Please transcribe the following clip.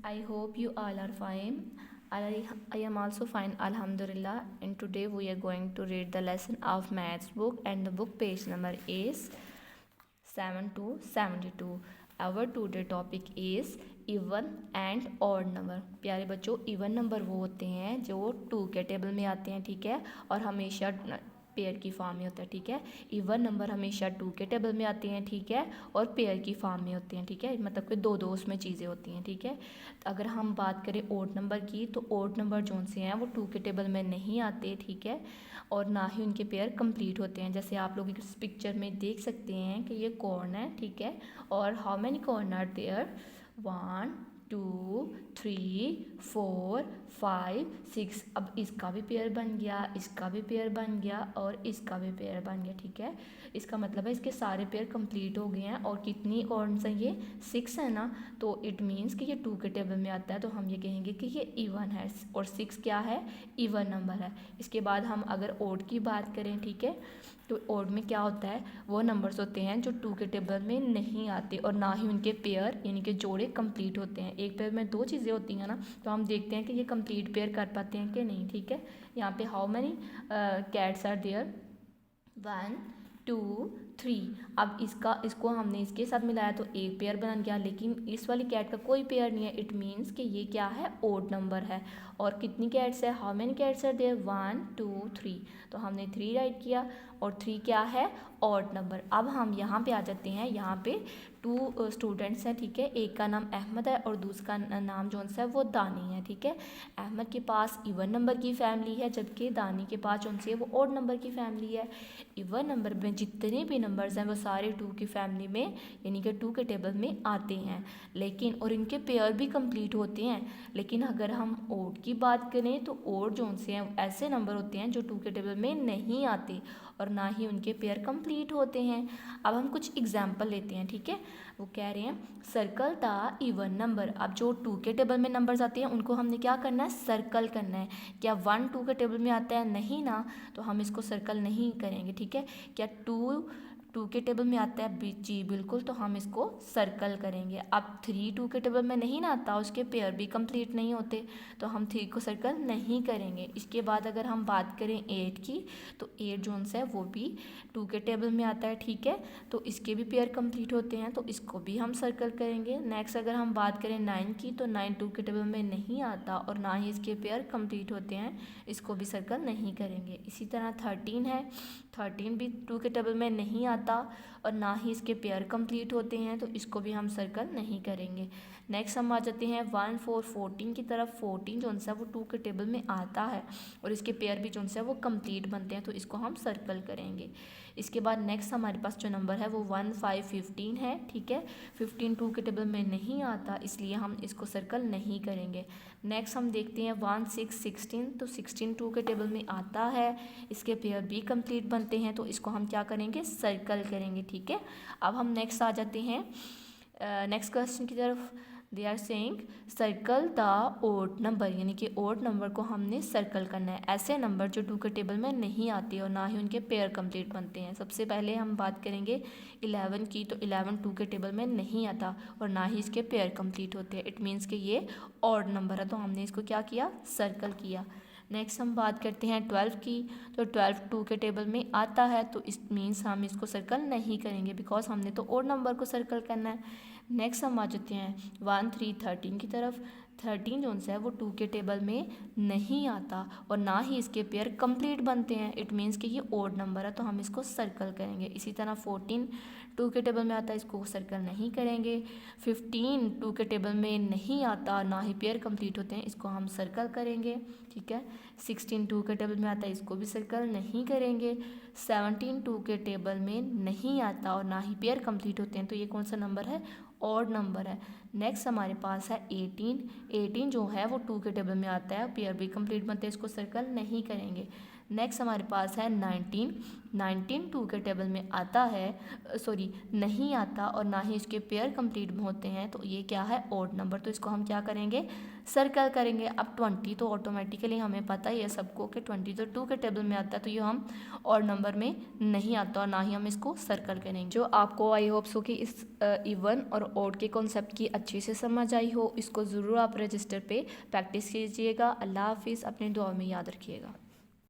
I hope you all are fine. I am also fine, Alhamdulillah. And today we are going to read the lesson of maths book, and the book page number is 7 to 72. Our today topic is even and odd number. प्यारे बच्चों, even number वो होते हैं जो 2 के table में आते हैं, ठीक है, और हमेशा पेयर की फॉर्म में होता है, ठीक है। इवन नंबर हमेशा 2 के टेबल में आते हैं, ठीक है, और पेयर की फॉर्म में होते हैं, ठीक है, मतलब कि दो दो उसमें चीज़ें होती हैं, ठीक है। तो अगर हम बात करें ओड नंबर की, तो ओड नंबर जो से हैं वो 2 के टेबल में नहीं आते, ठीक है, और ना ही उनके पेयर कंप्लीट होते हैं। जैसे आप लोग इस पिक्चर में देख सकते हैं कि ये कॉर्न है, ठीक है, और how many corn are there, 1 2 3 4 5 6। अब इसका भी पेयर बन गया, इसका भी पेयर बन गया, और इसका भी पेयर बन गया, ठीक है। इसका मतलब है इसके सारे पेयर कंप्लीट हो गए हैं। और कितनी कॉर्न्स हैं, ये 6 है ना, तो इट मीन्स कि ये 2 के टेबल में आता है, तो हम ये कहेंगे कि ये इवन है, और 6 क्या है, इवन नंबर है। इसके बाद हम अगर ओड की बात करें, ठीक है, तो ओड में क्या होता है, वो नंबर्स होते हैं जो 2 के टेबल में नहीं आते, और ना ही उनके पेयर यानी कि जोड़े कंप्लीट होते हैं। एक पेयर में दो चीज़ें होती हैं ना, तो हम देखते हैं कि ये कंप्लीट पेयर कर पाते हैं कि नहीं, ठीक है। यहाँ पे how many cats are there, 1 2 3। अब इसको हमने इसके साथ मिलाया तो एक पेयर बन गया, लेकिन इस वाली कैट का कोई पेयर नहीं है। इट मीन्स कि ये क्या है, ओड नंबर है। और कितनी कैट्स है, how many cats are there, 1 2 3। तो हमने 3 राइट किया, और 3 क्या है, ऑड नंबर। अब हम यहाँ पे आ जाते हैं, यहाँ पे 2 स्टूडेंट्स हैं, ठीक है। एक का नाम अहमद है और दूसरा नाम जो है वो दानी है, ठीक है। अहमद के पास इवन नंबर की फैमिली है, जबकि दानी के पास जो है वो ऑड नंबर की फैमिली है। इवन नंबर में जितने भी नंबर्स हैं वो सारे 2 की फैमिली में यानी कि 2 के टेबल में आते हैं, लेकिन और इनके पेयर भी कंप्लीट होते हैं। लेकिन अगर हम ओड की बात करें, तो ओड जो से हैं ऐसे नंबर होते हैं जो 2 के टेबल में नहीं आते, और ना ही उनके पेयर कंप्लीट होते हैं। अब हम कुछ एग्जाम्पल लेते हैं, ठीक है। वो कह रहे हैं सर्कल द इवन नंबर। अब जो 2 के टेबल में नंबर्स आते हैं उनको हमने क्या करना है, सर्कल करना है। क्या 1 2 के टेबल में आता है, नहीं ना, तो हम इसको सर्कल नहीं करेंगे, ठीक है। क्या 2 के टेबल में आता है, जी बिल्कुल, तो हम इसको सर्कल करेंगे। अब 3 2 के टेबल में नहीं ना आता, उसके पेयर भी कंप्लीट नहीं होते, तो हम 3 को सर्कल नहीं करेंगे। इसके बाद अगर हम बात करें 8 की, तो 8 जोन है वो भी 2 के टेबल में आता है, ठीक है, तो इसके भी पेयर कंप्लीट होते हैं, तो इसको भी हम सर्कल करेंगे। नेक्स्ट अगर हम बात करें 9 की, तो 9 2 के टेबल में नहीं आता, और ना ही इसके पेयर कंप्लीट होते हैं, इसको भी सर्कल नहीं करेंगे। इसी तरह 13 है, 13 भी 2 के टेबल में नहीं आता, और ना ही इसके पेयर कंप्लीट होते हैं, तो इसको भी हम सर्कल नहीं करेंगे। नेक्स्ट हम आ जाते हैं 1 4 14 की तरफ। 14 जो है वो 2 के टेबल में आता है, और इसके पेयर भी जो है वो कंप्लीट बनते हैं, तो इसको हम सर्कल करेंगे। इसके बाद नेक्स्ट हमारे पास जो नंबर है वो 1 5 15 है, ठीक है। 15 2 के टेबल में नहीं आता, इसलिए हम इसको सर्कल नहीं करेंगे। नेक्स्ट हम देखते हैं 1 6 16। तो 16 2 के टेबल में आता है, इसके पेयर भी कंप्लीट बनते हैं, तो इसको हम क्या करेंगे, सर्कल करेंगे, ठीक है। अब हम नेक्स्ट आ जाते हैं नेक्स्ट क्वेश्चन की तरफ। They are saying circle the odd number, यानी कि ओड नंबर को हमने सर्कल करना है। ऐसे नंबर जो 2 के टेबल में नहीं आते और ना ही उनके पेयर कंप्लीट बनते हैं। सबसे पहले हम बात करेंगे 11 की, तो 11 2 के टेबल में नहीं आता, और ना ही इसके पेयर कंप्लीट होते हैं। इट मीन्स कि ये ऑड नंबर है, तो हमने इसको क्या किया, सर्कल किया। नेक्स्ट हम बात करते हैं 12 की, तो 12 2 के टेबल में आता है, तो इस मीन्स हम इसको सर्कल नहीं करेंगे, बिकॉज हमने तो ओड नंबर को सर्कल करना है। नेक्स्ट हम आ जाते हैं 1 3 13 की तरफ। 13 जो है वो 2 के टेबल में नहीं आता, और ना ही इसके पेयर कंप्लीट बनते हैं। इट मीन्स कि ये ओड नंबर है, तो हम इसको सर्कल करेंगे। इसी तरह 14 2 के टेबल में आता है, इसको सर्कल नहीं करेंगे। 15 2 के टेबल में नहीं आता, ना ही पेयर कंप्लीट होते हैं, इसको हम सर्कल करेंगे, ठीक है। 16 2 के टेबल में आता है, इसको भी सर्कल नहीं करेंगे। 17 2 के टेबल में नहीं आता, और ना ही पेयर कंप्लीट होते हैं, तो ये कौन सा नंबर है, ऑड नंबर है। नेक्स्ट हमारे पास है 18 जो है वो 2 के टेबल में आता है, पेयर भी कंप्लीट बनते हैं, इसको सर्कल नहीं करेंगे। नेक्स्ट हमारे पास है 19। 19 2 के टेबल में आता है, सॉरी नहीं आता और ना ही इसके पेयर कंप्लीट होते हैं, तो ये क्या है ऑड नंबर, तो इसको हम क्या करेंगे सर्कल करेंगे। अब 20 तो ऑटोमेटिकली हमें पता ही है सबको कि 20 तो 2 के टेबल में आता है, तो ये हम ऑड नंबर में नहीं आता और ना ही हम इसको सर्कल करेंगे। जो आपको आई होप सो कि इस इवन और ऑड के कॉन्सेप्ट की अच्छी से समझ आई हो, इसको ज़रूर आप रजिस्टर पे प्रैक्टिस कीजिएगा। अल्लाह हाफिज़, अपने दुआ में याद रखिएगा।